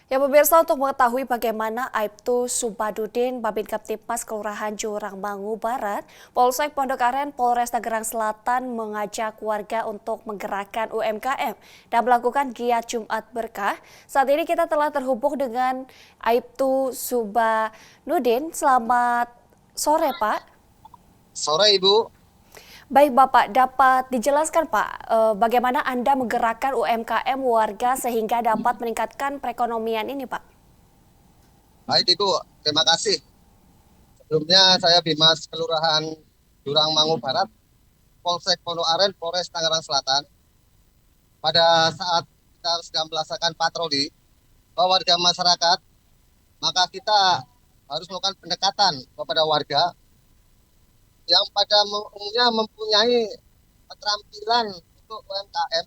Ya pemirsa, untuk mengetahui bagaimana Aibtu Subadudin, Babin Kaptipmas Kelurahan Jurang Mangu Barat, Polsek Pondok Aren, Polres Tangerang Selatan mengajak warga untuk menggerakkan UMKM dan melakukan giat Jumat Berkah. Saat ini kita telah terhubung dengan Aibtu Subadudin. Selamat sore, Pak. Sore Ibu. Baik Bapak, dapat dijelaskan Pak, bagaimana Anda menggerakkan UMKM warga sehingga dapat meningkatkan perekonomian ini Pak? Baik Ibu, terima kasih. Sebelumnya saya Bimas Kelurahan Jurang Mangu Barat, Polsek Pondok Aren, Polres Tangerang Selatan. Pada saat kita sedang melaksanakan patroli ke warga masyarakat, maka kita harus melakukan pendekatan kepada warga yang pada umumnya mempunyai keterampilan untuk UMKM,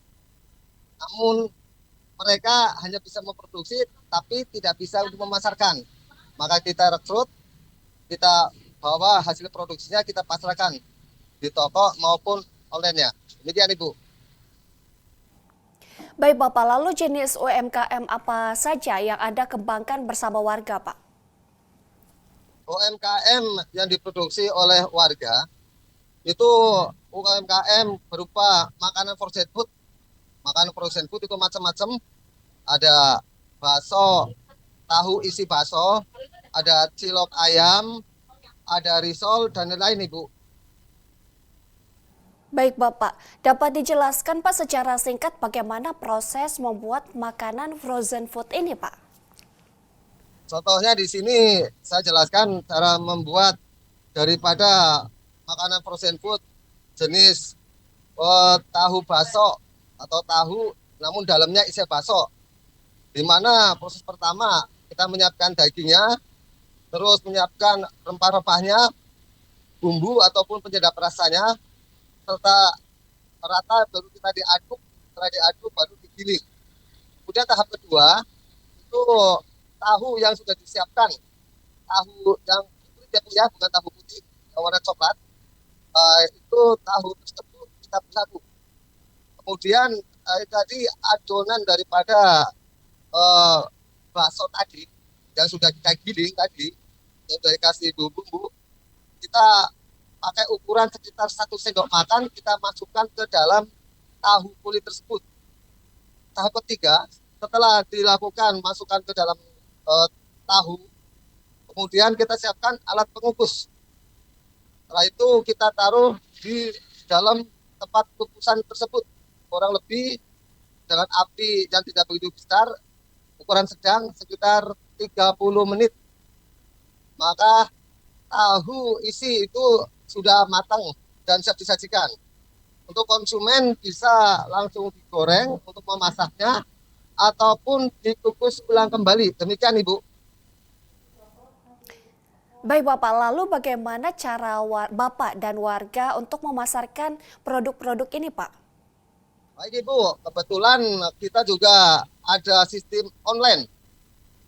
namun mereka hanya bisa memproduksi tapi tidak bisa untuk memasarkan. Maka kita rekrut, kita bawa hasil produksinya kita pasarkan di toko maupun online-nya. Demikian Ibu. Baik Bapak, lalu jenis UMKM apa saja yang Anda kembangkan bersama warga Pak? UMKM yang diproduksi oleh warga itu UMKM berupa makanan frozen food. Makanan frozen food itu macam-macam. Ada bakso, tahu isi bakso, ada cilok ayam, ada risol dan lain-lain Ibu. Baik Bapak, dapat dijelaskan Pak secara singkat bagaimana proses membuat makanan frozen food ini Pak? Contohnya di sini saya jelaskan cara membuat daripada makanan frozen food jenis tahu baso atau tahu namun dalamnya isi baso. Di mana proses pertama kita menyiapkan dagingnya, terus menyiapkan rempah-rempahnya, bumbu ataupun penyedap rasanya, serta rata baru kita diaduk, setelah diaduk baru digiling. Kemudian tahap kedua itu tahu yang sudah disiapkan, tahu yang putih ya, bukan tahu putih, yang warna coklat. Itu tahu tersebut kita bersatu. Kemudian tadi adonan daripada eh, bakso tadi yang sudah kita giling tadi, yang sudah dikasih bumbu, kita pakai ukuran sekitar 1 sendok makan kita masukkan ke dalam tahu kulit tersebut. Tahap ketiga, setelah dilakukan masukkan ke dalam eh, tahu, kemudian kita siapkan alat pengukus. Setelah itu kita taruh di dalam tempat kukusan tersebut, kurang lebih dengan api yang tidak begitu besar, ukuran sedang sekitar 30 menit. Maka tahu isi itu sudah matang dan siap disajikan. Untuk konsumen bisa langsung digoreng untuk memasaknya ataupun dikukus ulang kembali. Demikian Ibu. Baik Bapak, lalu bagaimana cara Bapak dan warga untuk memasarkan produk-produk ini Pak? Baik Ibu, kebetulan kita juga ada sistem online.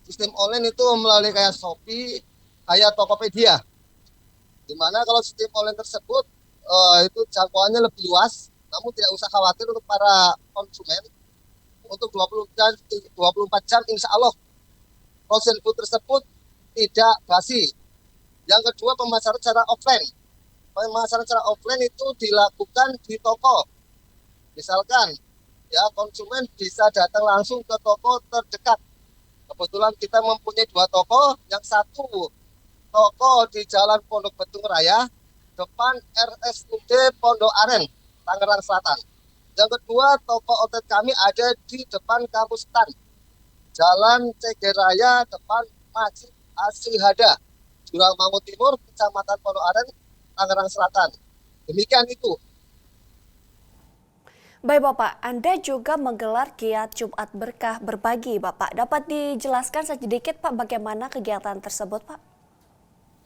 Sistem online itu melalui kayak Shopee, kayak Tokopedia. Di mana kalau sistem online tersebut itu jangkauannya lebih luas, namun tidak usah khawatir untuk para konsumen. Untuk 24 jam insya Allah frozen food tersebut tidak basi. Yang kedua, pemasaran secara offline. Pemasaran secara offline itu dilakukan di toko. Misalkan ya konsumen bisa datang langsung ke toko terdekat. Kebetulan kita mempunyai dua toko, yang satu toko di Jalan Pondok Betung Raya, depan RSUD Pondok Aren, Tangerang Selatan. Yang kedua, toko outlet kami ada di depan kampus TAN, Jalan Cegeraya, depan Masjid Asyihada, Jurang Mangu Timur, Kecamatan Pondok Aren, Tangerang Selatan. Demikian itu. Baik Bapak, Anda juga menggelar giat Jumat Berkah berbagi Bapak. Dapat dijelaskan sedikit Pak bagaimana kegiatan tersebut Pak?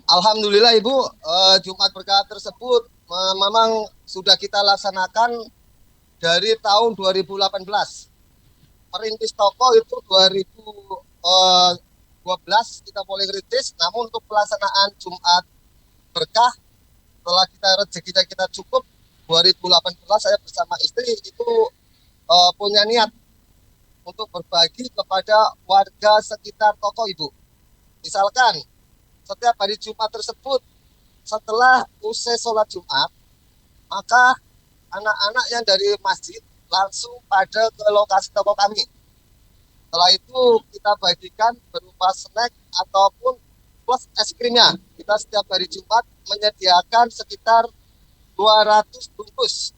Alhamdulillah Ibu, Jumat Berkah tersebut memang sudah kita laksanakan dari tahun 2018. Merintis toko itu 2012 kita mulai ngerintis, namun untuk pelaksanaan Jumat Berkah setelah kita rezekinya kita cukup 2018 saya bersama istri itu punya niat untuk berbagi kepada warga sekitar toko Ibu. Misalkan setiap hari Jumat tersebut setelah usai sholat Jumat, maka anak-anak yang dari masjid langsung pada ke lokasi toko kami. Setelah itu kita bagikan berupa snack ataupun plus es krimnya. Kita setiap hari Jumat menyediakan sekitar 200 bungkus.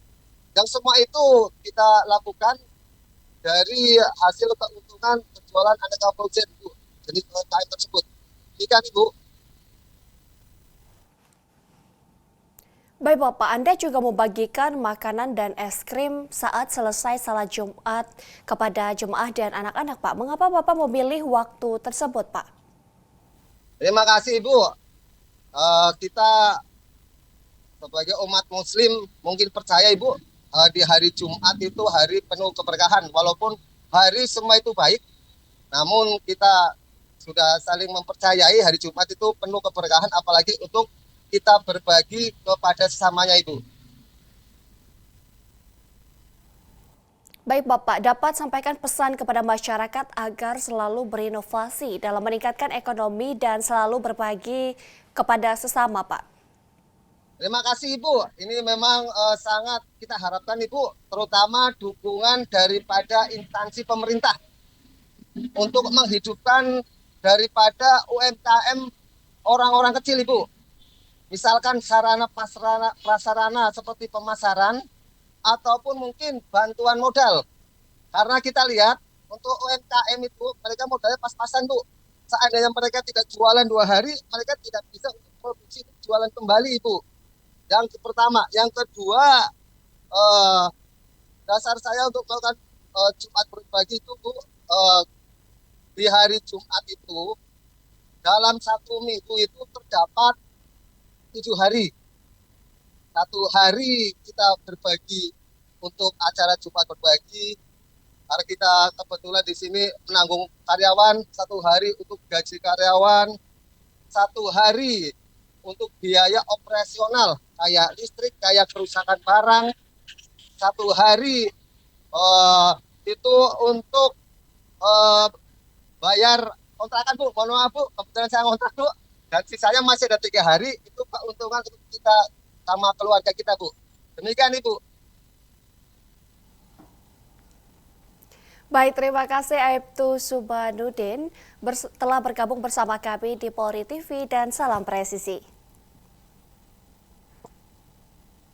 Yang semua itu kita lakukan dari hasil keuntungan penjualan aneka frozen Bu, jenis UMKM tersebut. Ikan Ibu. Baik Bapak, Anda juga membagikan makanan dan es krim saat selesai salat Jumat kepada jemaah dan anak-anak Pak. Mengapa Bapak memilih waktu tersebut Pak? Terima kasih Ibu. Kita sebagai umat muslim mungkin percaya Ibu, di hari Jumat itu hari penuh keberkahan. Walaupun hari semua itu baik, namun kita sudah saling mempercayai hari Jumat itu penuh keberkahan, apalagi untuk kita berbagi kepada sesamanya Ibu. Baik Bapak, dapat sampaikan pesan kepada masyarakat agar selalu berinovasi dalam meningkatkan ekonomi dan selalu berbagi kepada sesama Pak. Terima kasih Ibu. Ini memang sangat kita harapkan Ibu, terutama dukungan daripada instansi pemerintah untuk menghidupkan daripada UMKM orang-orang kecil Ibu. Misalkan sarana prasarana seperti pemasaran ataupun mungkin bantuan modal. Karena kita lihat untuk UMKM itu mereka modalnya pas-pasan Bu. Seandainya mereka tidak jualan 2 hari, mereka tidak bisa untuk produksi jualan kembali Ibu. Yang pertama, yang kedua, dasar saya untuk melakukan Jumat berbagi itu Bu, di hari Jumat itu dalam 1 minggu itu terdapat 7 hari. 1 hari kita berbagi untuk acara Jumat berbagi. Karena kita kebetulan di sini menanggung karyawan, 1 hari untuk gaji karyawan, 1 hari untuk biaya operasional kayak listrik, kayak kerusakan barang, 1 hari itu untuk bayar kontrakan Bu. Mohon maaf Bu, kebetulan saya kontrak Bu. Dan sisanya masih ada 3 hari, itu keuntungan untuk kita sama keluarga kita Bu. Demikian Ibu. Baik, terima kasih Aibtu Subhanudin telah bergabung bersama kami di Polri TV dan salam presisi.